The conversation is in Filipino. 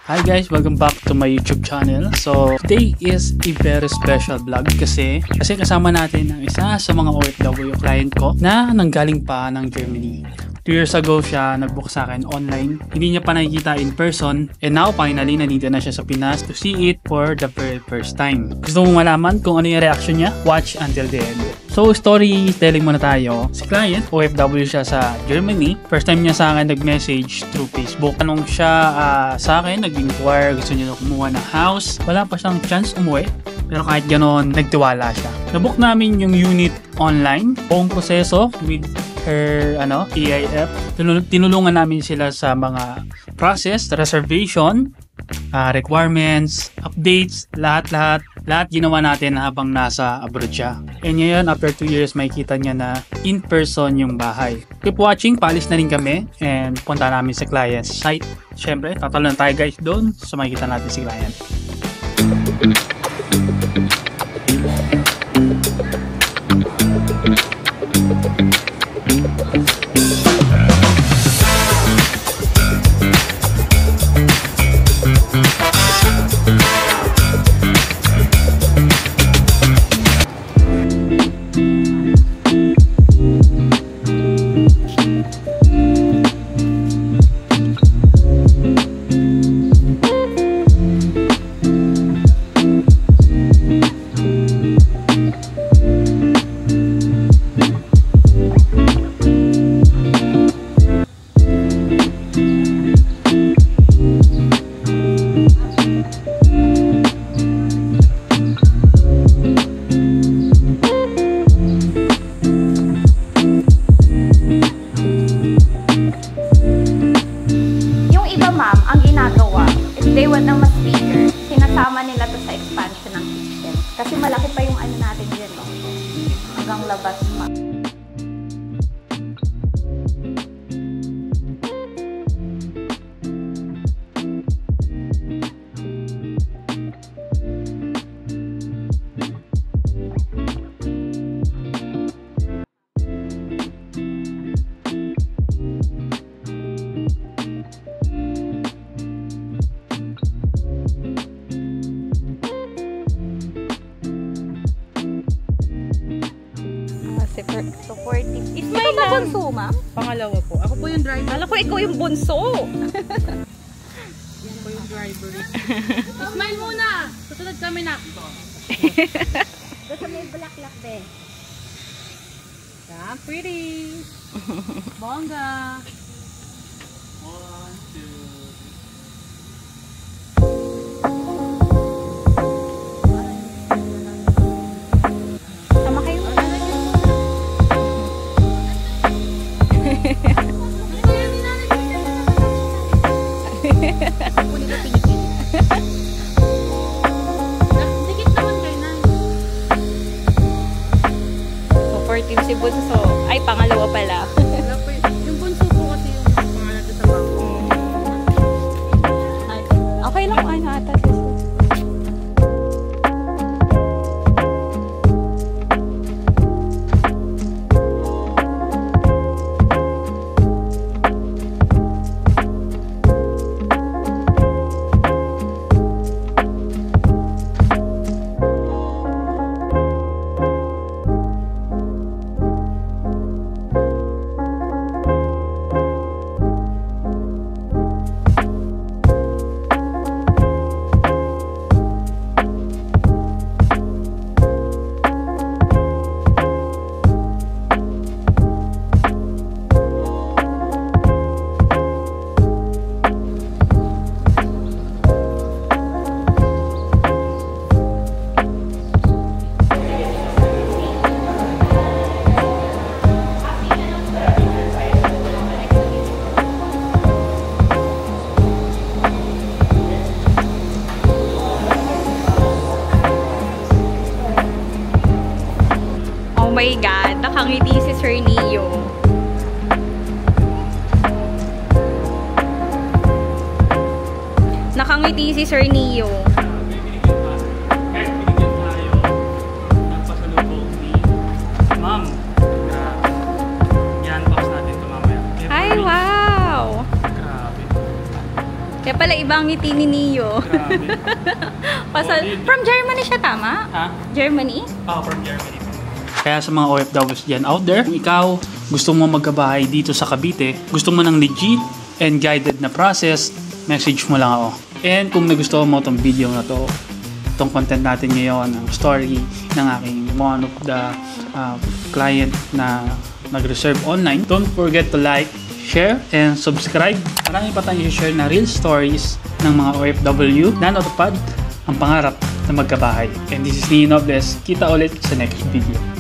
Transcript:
Hi guys, welcome back to my YouTube channel. So today is a very special vlog kasi kasama natin ang isa sa mga OFW client ko na nanggaling pa ng Germany. 2 years ago siya nagbook sa akin online. Hindi niya pa nakikita in person, and now finally nandito na siya sa Pinas to see it for the very first time. Gusto mong malaman kung ano yung reaction niya? Watch until the end. So storytelling muna tayo. Si client, OFW siya sa Germany. First time niya sa akin nag-message through Facebook. Anong siya sa akin, nag-inquire, gusto niya na kumuha ng house. Wala pa siyang chance umuwi. Pero kahit ganoon, nagtiwala siya. Nabook namin yung unit online. Buong proseso with her EIF. Tinulungan namin sila sa mga process, reservation, requirements, updates, lahat ginawa natin habang nasa abroad siya. And ngayon, after 2 years, makikita niya na in person yung bahay. Keep watching, paalis na rin kami and punta namin sa client's site. Siyempre, tatalo na tayo guys doon so makikita natin si client. Sinasama nila to sa expansion ng kitchen. Kasi malaki pa yung ano natin dyan, no? Hanggang labas pa. Supportive. Ito ba bunso, ma'am? Pangalawa po. Ako po yung driver. Alam ko ikaw yung bunso. Yan po yung driver. Smile muna! Susunod kami na. Basta may black be. Yeah, pretty. Bongga. 1, 2. Supportive si bunso. Ay, pangalawa pala. Yung bunso po kasi yung pangalan sa bangko. Okay lang ano ata sis. Oh my God, nakangiti si Sir Neo. Nakangiti si Sir Neo. Kahit binigyan tayo ng pasalubong ni Ma'am. Yan, box natin ito mamaya. Ay, wow! Grabe. Kaya pala ibang ngiti ni Neo. Grabe. From Germany siya, tama? Ha? Germany? From Germany. Kaya sa mga OFWs dyan out there, kung ikaw gusto mo magkabahay dito sa Cavite, gusto mo ng legit and guided na process, message mo lang ako. And kung nagustuhan mo itong video na to, itong content natin ngayon, ang story ng aking one of the client na nag-reserve online, don't forget to like, share, and subscribe. Marami pa tayong i-share na real stories ng mga OFW na natupad ang pangarap na magkabahay. And this is Nino Bless. Kita ulit sa next video.